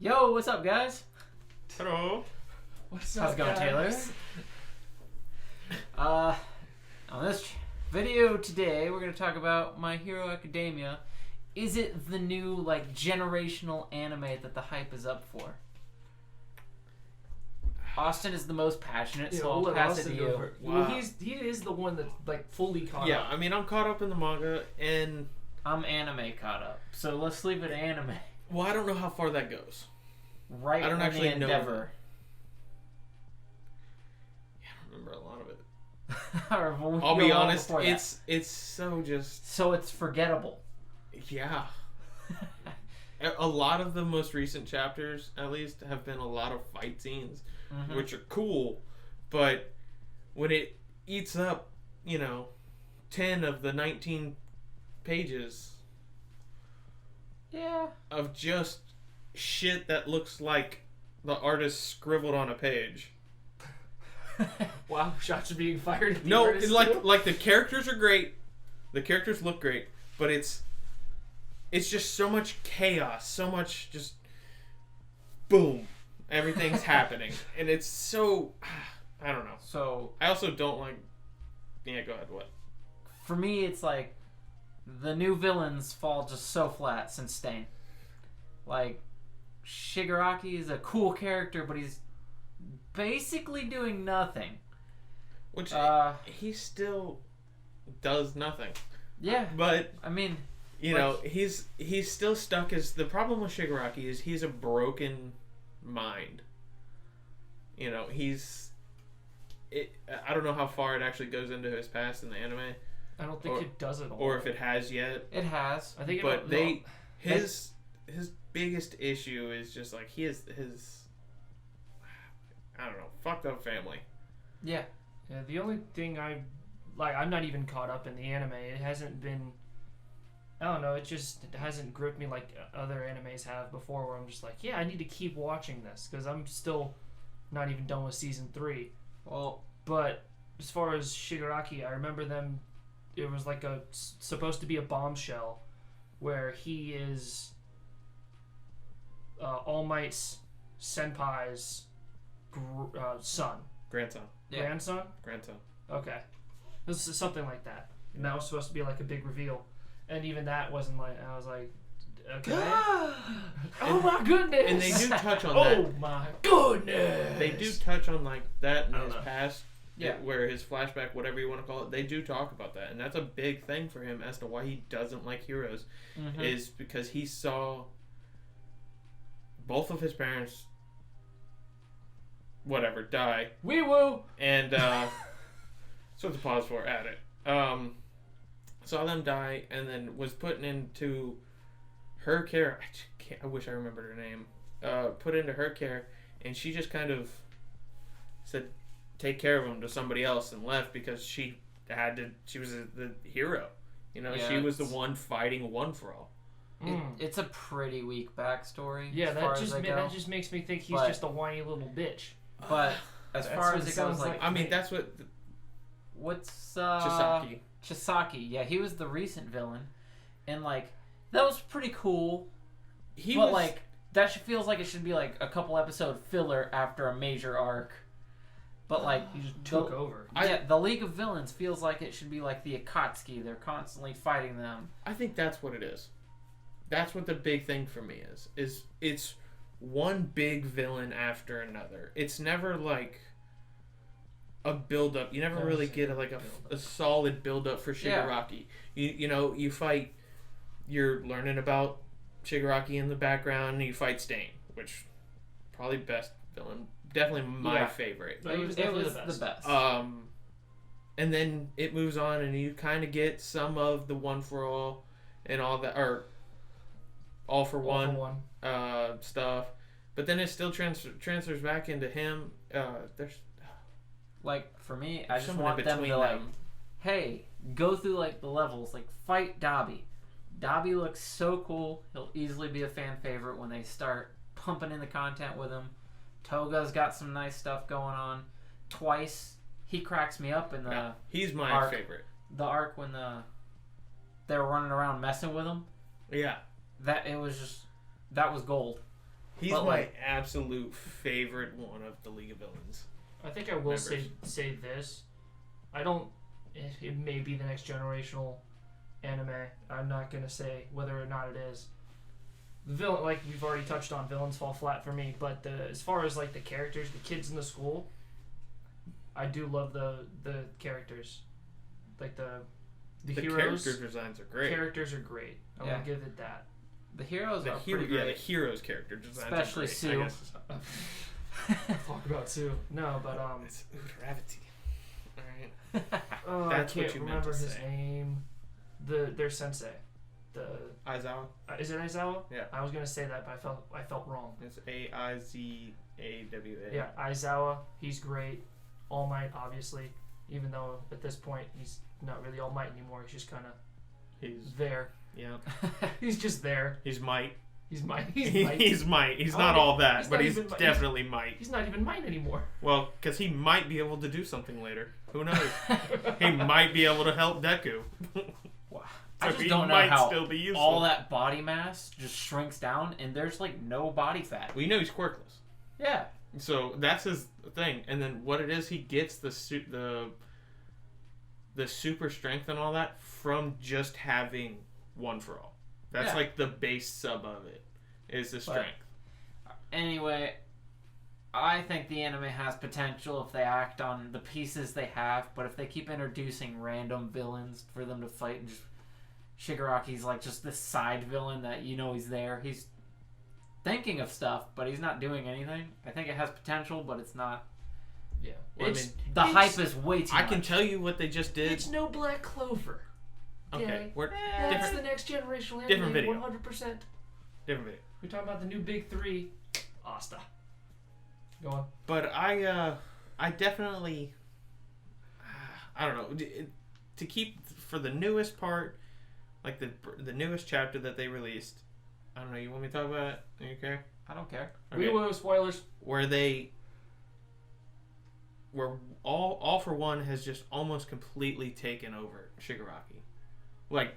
Yo, what's up, guys? Hello. What's How's up, it going, guys? Taylor? On this video today, we're going to talk about My Hero Academia. Is it the new, generational anime that the hype is up for? Austin is the most passionate, so I'll pass it to you. Wow. Well, he is the one that's fully caught up. Yeah, I mean, I'm caught up in the manga, and I'm anime caught up, so let's leave it anime. well, I don't know how far that goes. Right, I don't when actually the know. Endeavor. Yeah, I don't remember a lot of it. Or when we I'll go be on honest, before that. it's so just So it's forgettable. yeah. A lot of the most recent chapters, at least, have been a lot of fight scenes, which are cool, but when it eats up, 10 of the 19 pages Yeah. of just shit that looks like the artist scribbled on a page. Wow, shots are being fired at the No, artist, like too? the characters are great. The characters look great, but it's just so much chaos, so much just boom. Everything's happening, and it's so I don't know. So I also don't like. Yeah, go ahead. What? for me, it's like the new villains fall just so flat since Stain. Like Shigeraki is a cool character, but he's basically doing nothing. Which he still does nothing. Yeah, But I mean, he's still stuck as the problem with Shigeraki is he's a broken mind. I don't know how far it actually goes into his past in the anime, I don't think it does at all. or if it has yet. it has. I think But his biggest issue is just like his I don't know, fucked up family. Yeah. Yeah, the only thing I'm not even caught up in the anime. It hasn't been. I don't know. It hasn't gripped me like other animes have before, where I'm just like, yeah, I need to keep watching this because I'm still not even done with season 3. Well, But as far as Shigaraki, I remember them. It was like supposed to be a bombshell, where he is All Might's senpai's son, Grandson. yeah. grandson. Okay, this is something like that, and that was supposed to be like a big reveal, and even that wasn't like. I was like, okay. Oh my goodness! And they do touch on that. Oh my goodness! They do touch on like that in I don't his know. past. Yeah. Where his flashback, whatever you want to call it, they do talk about that, and that's a big thing for him as to why he doesn't like heroes, is because he saw both of his parents, die, Wee woo! and so to pause for at it, saw them die, and then was put into her care. I wish I remembered her name. Put into her care, and she just kind of said, take care of him to somebody else, and left because she was the hero. Yeah, she was the one fighting one for all. It's a pretty weak backstory. Yeah, as far that as I go. that just makes me think he's But- just a whiny little bitch. But as That's far what as it it goes, sounds like. I mean, that's what what's Chisaki. Chisaki? Yeah, he was the recent villain, and that was pretty cool. He but was that feels like it should be like a couple episode filler after a major arc. But He just took over. the League of Villains feels like it should be like the Akatsuki. They're constantly fighting them. I think that's what it is. That's what the big thing for me is it's one big villain after another. It's never like a build up. You never really get a solid build up for Shigaraki. Yeah. You fight. You're learning about Shigaraki in the background, and you fight Stain, which probably best villain. Definitely my favorite. It was definitely the best. And then it moves on, and you kind of get some of the One for All and all that, or All for One stuff. But then it still transfers back into him. There's For me, I just someone want in them between to them. hey, go through the levels, fight Dabi. Dabi looks so cool. He'll easily be a fan favorite when they start pumping in the content with him. Toga's got some nice stuff going on. Twice, he cracks me up in the he's my arc. favorite. The arc when they were running around messing with him. Yeah. That was gold. He's But, my like- absolute favorite one of the League of Villains. I think I will Members. say this. I don't. It may be the next generational anime. I'm not gonna say whether or not it is. The villain, like we've already touched on, villains fall flat for me. But as far as like the characters, the kids in the school, I do love the characters, like the heroes. Character designs are great. Characters are great. I Yeah. will give it that. The heroes The are hero, pretty yeah, the great. heroes' character designs Especially are great. Sue. I guess. Talk about Sue. No, but It's gravity. All right. oh, That's I what can't you meant remember to his say. name. Their sensei. Aizawa. Is it Aizawa? Yeah. I was gonna say that, but I felt wrong. It's Aizawa. Yeah, Aizawa. He's great. All Might, obviously. Even though at this point he's not really All Might anymore. He's just kind of He's there. yeah. He's just there. He's might. He's Might. He's Might. He's might. He's Oh, not all that, he's but not he's even might. definitely might. He's not even Might anymore. Well, because he might be able to do something later. Who knows? He might be able to help Deku. Wow. So I just he don't know might how still be useful. all that body mass just shrinks down and there's like no body fat. Well, you know he's quirkless. Yeah. So that's his thing. And then what it is, he gets the super strength and all that from just having One for All. That's Yeah. like the base sub of it, is the strength. Anyway, I think the anime has potential if they act on the pieces they have, but if they keep introducing random villains for them to fight, and just Shigaraki's like just this side villain that you know he's there. He's thinking of stuff, but he's not doing anything. I think it has potential, but it's not. Yeah. Well, I It's, mean, The It's- hype is way too I much. can tell you what they just did. it's no Black Clover. Okay, we're That's different, the next generational anime. different video. 100%. different video. We're talking about the new big three. Asta. Go on. But I definitely, I don't know, to keep for the newest part, like the newest chapter that they released. I don't know. You want me to talk about it? Do you care? I don't care. We will spoilers. Where all for one has just almost completely taken over Shigaraki. Like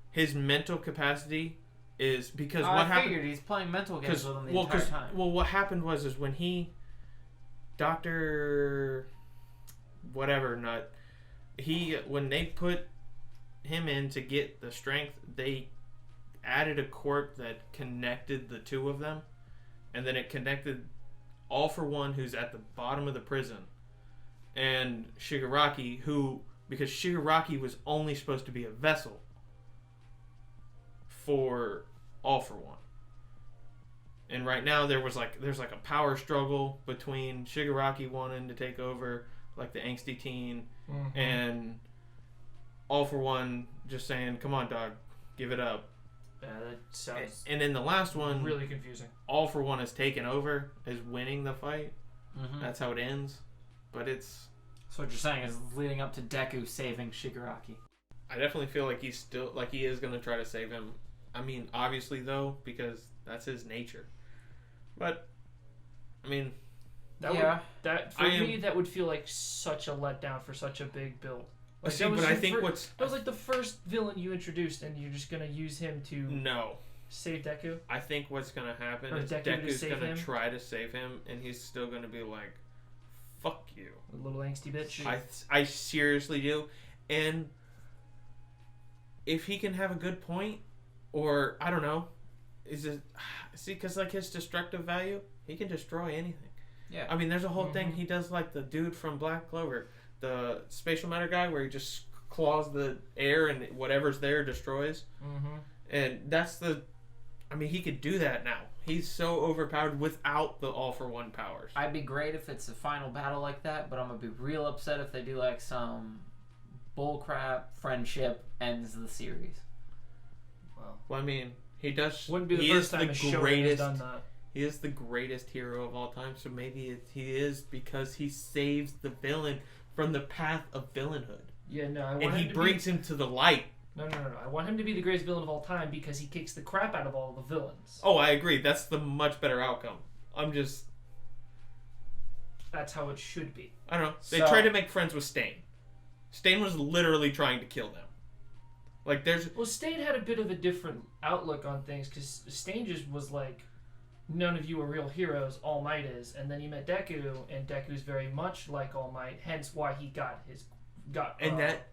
his mental capacity is because I what happened. figured he's playing mental games with him the well, entire time. well, what happened was when Dr. whatever nut, when they put him in to get the strength, they added a corp that connected the two of them, and then it connected All for One, who's at the bottom of the prison, and Shigaraki, because Shigaraki was only supposed to be a vessel for All for One. And right now there's like a power struggle between Shigaraki wanting to take over, like the angsty teen, Mm-hmm. and All for One just saying, "Come on, dog, give it up." Yeah, that sounds And in the last one, really confusing. All for One has taken over, is winning the fight. Mm-hmm. That's how it ends. But it's, So what you're saying is leading up to Deku saving Shigaraki. I definitely feel like he's still, like he is going to try to save him. I mean, obviously though, because that's his nature. But, I mean, That Yeah. for me, that would feel like such a letdown for such a big build. Like, see, that was but I the think that was like the first villain you introduced, and you're just gonna use him to no. save Deku. I think what's going to happen Or is Deku to Deku's save going him? to try to save him, and he's still going to be like, fuck you. A little angsty bitch. I seriously do. And if he can have a good point, or I don't know, is it, see, because like his destructive value, he can destroy anything. Yeah. I mean, there's a whole thing Mhm. he does, like the dude from Black Clover, the spatial matter guy, where he just claws the air and whatever's there destroys. Mm-hmm. And that's I mean, he could do that now. He's so overpowered without the All for One powers. I'd be great if it's a final battle like that, but I'm gonna be real upset if they do like some bullcrap friendship ends the series. Well, I mean, he does. Wouldn't be the he first is time a show has greatest. done that. He is the greatest hero of all time. So maybe he is because he saves the villain from the path of villainhood, Yeah, no, I want and him he to brings him to the light. No. I want him to be the greatest villain of all time because he kicks the crap out of all the villains. Oh, I agree. That's the much better outcome. That's how it should be. I don't know. They So- tried to make friends with Stain. Stain was literally trying to kill them. Like, there's Well, Stain had a bit of a different outlook on things because Stain just was like none of you are real heroes. All Might is, and then you met Deku, and Deku's very much like All Might. Hence why he got that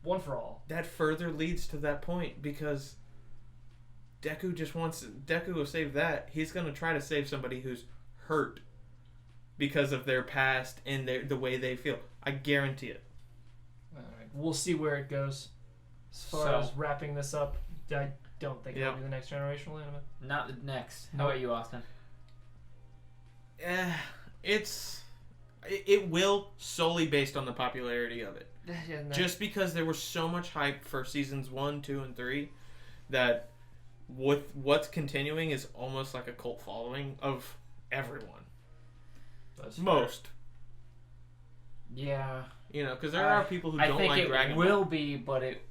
One for All. That further leads to that point because Deku will save that. He's gonna try to save somebody who's hurt because of their past and the way they feel. I guarantee it. All right, we'll see where it goes. As far as wrapping this up, I don't think it'll be the next generational anime. Not the next. How about you, Austin? It will solely based on the popularity of it. Just because there was so much hype for seasons 1, 2, and 3 that with what's continuing is almost like a cult following of everyone. Most. Yeah. You know, because there are people who don't like Dragon Ball. I think it will be, but it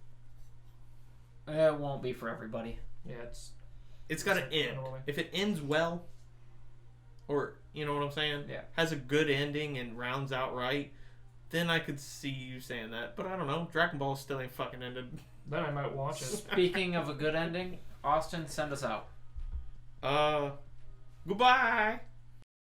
won't be for everybody. Yeah, it's got to end. If it ends well, or you know what I'm saying? Yeah. Has a good ending and rounds out right, then I could see you saying that. But I don't know. Dragon Ball still ain't fucking ended. Then I might watch it. Speaking of a good ending, Austin, send us out. Goodbye.